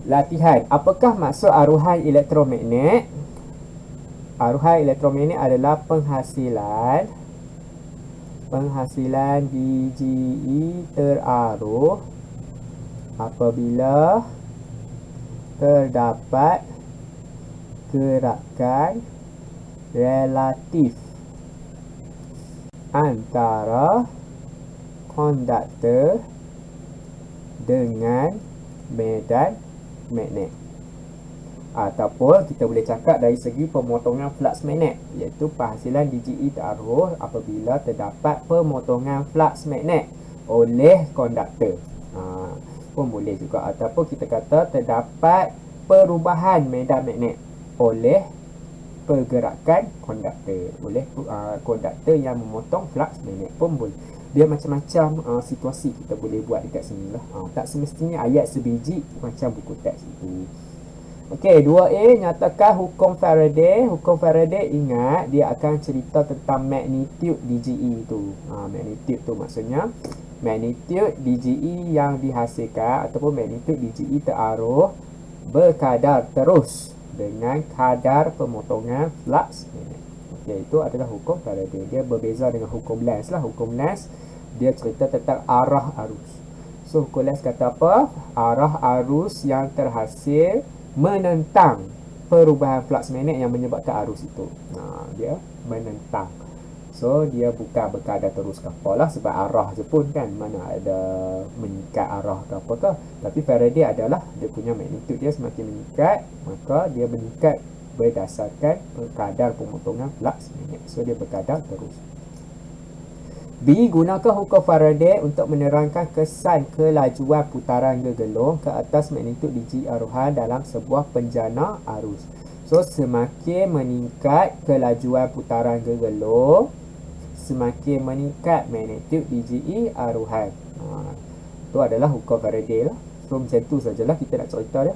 Latihan. Apakah maksud aruhan elektromagnet? Aruhan elektromagnet adalah penghasilan DGE teraruh apabila terdapat gerakan relatif antara konduktor dengan medan magnet. Ataupun kita boleh cakap dari segi pemotongan flux magnet, iaitu penghasilan DGE teraruh apabila terdapat pemotongan flux magnet oleh konduktor. Pun boleh juga. Ataupun kita kata terdapat perubahan medan magnet oleh pergerakan konduktor, oleh konduktor yang memotong flux magnet pun boleh. Dia macam-macam situasi kita boleh buat dekat sini lah. Tak semestinya ayat sebiji macam buku teks itu. Okey, 2A, nyatakan hukum Faraday. Hukum Faraday, ingat dia akan cerita tentang magnitude DGE tu. Magnitude tu maksudnya magnitude DGE yang dihasilkan ataupun magnitude DGE teraruh berkadar terus dengan kadar pemotongan flux magnet. Okey, itu adalah hukum Faraday. Dia berbeza dengan hukum Lenz lah. Hukum Lenz dia cerita tentang arah arus. So hukum Lenz kata apa? Arah arus yang terhasil menentang perubahan flux magnet yang menyebabkan arus itu. Dia menentang. So dia bukan berkadar terus ke apa lah, sebab arah je pun kan, mana ada meningkat arah ke apa ke. Tapi Faraday adalah dia punya magnitude dia semakin meningkat, maka dia meningkat berdasarkan kadar pemotongan flux magnet. So dia berkadar terus. B. Gunakan hukum Faraday untuk menerangkan kesan kelajuan putaran gergelung ke atas magnitude DGE aruhan dalam sebuah penjana arus. So semakin meningkat kelajuan putaran gergelung, semakin meningkat magnitude DGE aruhan. Itu adalah hukum Faraday lah. So macam tu sajalah kita nak cerita dia.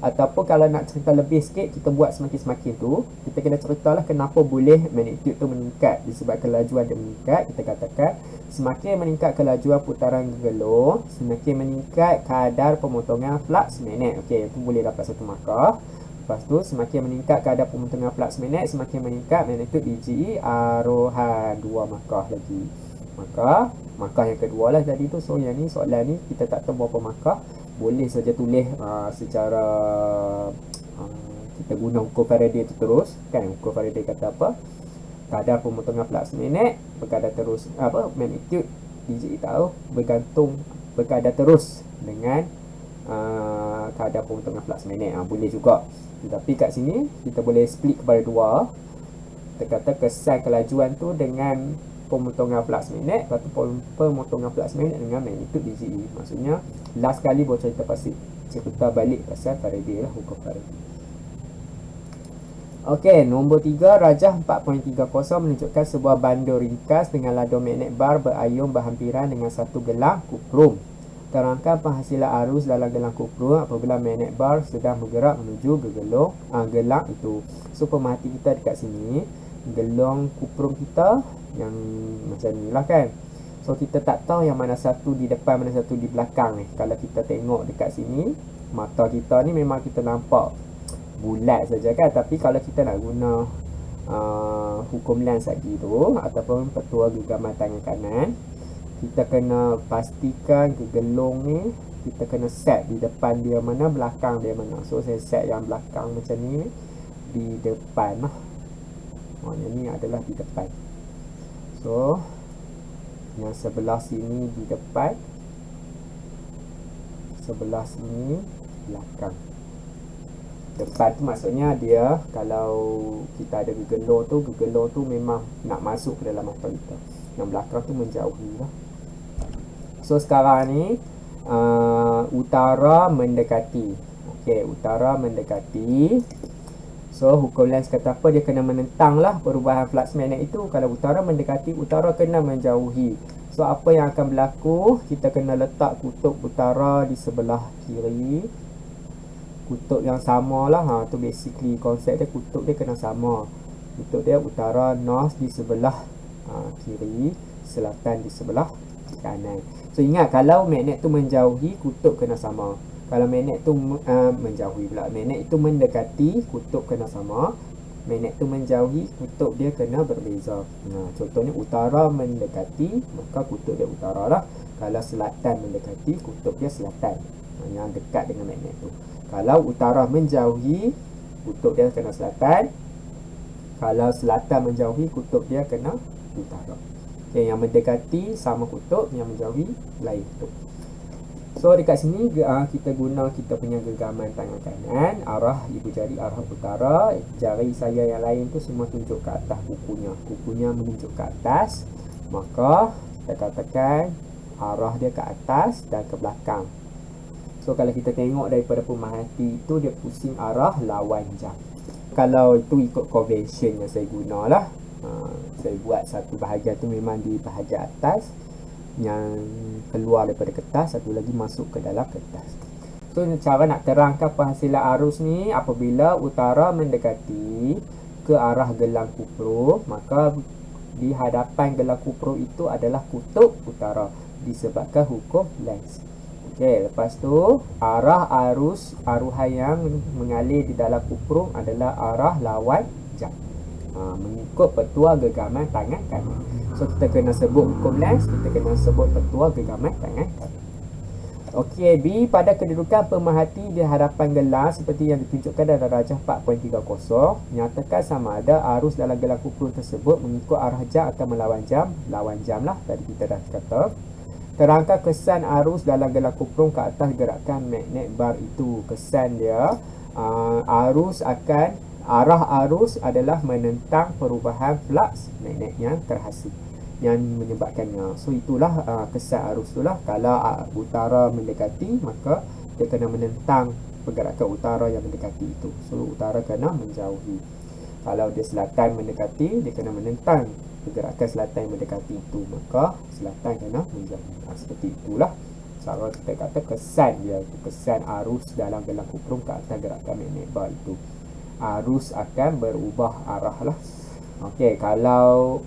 Ataupun kalau nak cerita lebih sikit, kita buat semakin-semakin tu, kita kena ceritalah kenapa boleh magnitude tu meningkat. Disebabkan kelajuan dia meningkat, kita katakan semakin meningkat kelajuan putaran gergelung, semakin meningkat kadar pemotongan flux magnet. Okey, itu boleh dapat satu markah. Lepas tu semakin meningkat kadar pemotongan flux magnet, semakin meningkat magnitude DGE aruhan. 2 markah lagi. Markah yang kedua lah tadi tu. So yang ni, soalan ni kita tak tahu berapa markah. Boleh saja tulis secara kita guna hukum Faraday tu terus kan. Hukum Faraday kata apa? Kadar pemotongan flux magnet berkadar terus, magnitude DGE tahu berkadar terus dengan kadar pemotongan flux magnet. Boleh juga. Tetapi kat sini kita boleh split kepada 2. Kita kata kesan kelajuan tu dengan pemotongan flux magnet, lepas tu pemotongan flux magnet dengan magnitude DGE. Maksudnya last kali buat cerita balik pasal Faraday lah, hukum Faraday. Okey, nombor 3, rajah 4.30 menunjukkan sebuah bandur ringkas dengan lado magnet bar berayun berhampiran dengan satu gelang kuprum. Terangkan penghasilan arus dalam gelang kuprum apabila magnet bar sedang bergerak menuju gelang itu. So pemerhati kita dekat sini, gelang kuprum kita yang macam ni lah kan. So kita tak tahu yang mana satu di depan, mana satu di belakang ni. Kalau kita tengok dekat sini, mata kita ni memang kita nampak bulat saja kan. Tapi kalau kita nak guna hukum Lenz lagi tu, ataupun petua genggaman tangan kanan, kita kena pastikan gegelung ni kita kena set di depan dia mana, belakang dia mana. So saya set yang belakang macam ni di depan lah. Yang ni adalah di depan. So yang sebelah sini di depan, sebelah sini belakang. Depan tu maksudnya dia, kalau kita ada gegelung tu memang nak masuk ke dalam mata kita. Yang belakang tu menjauhi lah. So sekarang ni utara mendekati. Okey, utara mendekati. So hukum Lenz kata apa? Dia kena menentang lah perubahan flux magnet itu. Kalau utara mendekati, utara kena menjauhi. So apa yang akan berlaku? Kita kena letak kutub utara di sebelah kiri. Kutub yang sama lah. Tu basically konsep dia, kutub dia kena sama. Kutub dia utara, north di sebelah kiri, selatan di sebelah kanan. So ingat, kalau magnet tu menjauhi, kutub kena sama. Kalau magnet tu menjauhi pula. Magnet itu mendekati, kutub kena sama. Magnet tu menjauhi, kutub dia kena berbeza. Contohnya utara mendekati, maka kutub dia utara lah. Kalau selatan mendekati, kutub dia selatan. Yang dekat dengan magnet tu. Kalau utara menjauhi, kutub dia kena selatan. Kalau selatan menjauhi, kutub dia kena utara. Okay, yang mendekati sama kutub, yang menjauhi lain kutub. So dekat sini kita guna kita punya genggaman tangan kanan, arah ibu jari arah utara, jari saya yang lain tu semua tunjuk ke atas kukunya menunjuk ke atas, maka kita katakan arah dia ke atas dan ke belakang. So kalau kita tengok daripada pemerhati itu, dia pusing arah lawan jam. Kalau itu ikut convention yang saya gunalah, saya buat satu bahagian tu memang di bahagian atas yang keluar daripada kertas, satu lagi masuk ke dalam kertas. So cara nak terangkan penghasilan arus ni, apabila utara mendekati ke arah gelang kupro, maka di hadapan gelang kupro itu adalah kutub utara disebabkan hukum Lenz. Okey, lepas tu arah arus aruhan yang mengalir di dalam kupro adalah arah lawan jam, mengikut petua genggaman tangan kanan. So kita kena sebut hukum Lenz, kita kena sebut petua genggaman tangan kanan. Okey, B pada kedudukan pemerhati di hadapan gelang seperti yang ditunjukkan dalam rajah 4.30, nyatakan sama ada arus dalam gelang kupro tersebut mengikut arah jam atau melawan jam. Lawan jam lah, tadi kita dah kata. Terangkan kesan arus dalam gelang kupro ke atas gerakan magnet bar itu. Kesan dia, arah arus adalah menentang perubahan flux magnet yang terhasil, yang menyebabkannya. So itulah kesan arus itulah. Kalau utara mendekati, maka dia kena menentang pergerakan utara yang mendekati itu. So utara kena menjauhi. Kalau dia selatan mendekati, dia kena menentang pergerakan selatan yang mendekati itu, maka selatan kena menjauhi. Seperti itulah cara kita kata kesan dia, kesan arus dalam gelang kupro ke atas gerakan magnet bar itu. Arus akan berubah arah lah. Okey, kalau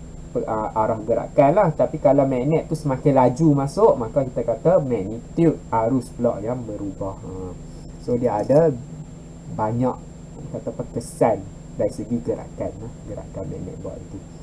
arah gerakan lah. Tapi kalau magnet tu semakin laju masuk, maka kita kata magnitude arus pula yang berubah. So dia ada banyak kata kesan dari segi gerakan magnet bar itu.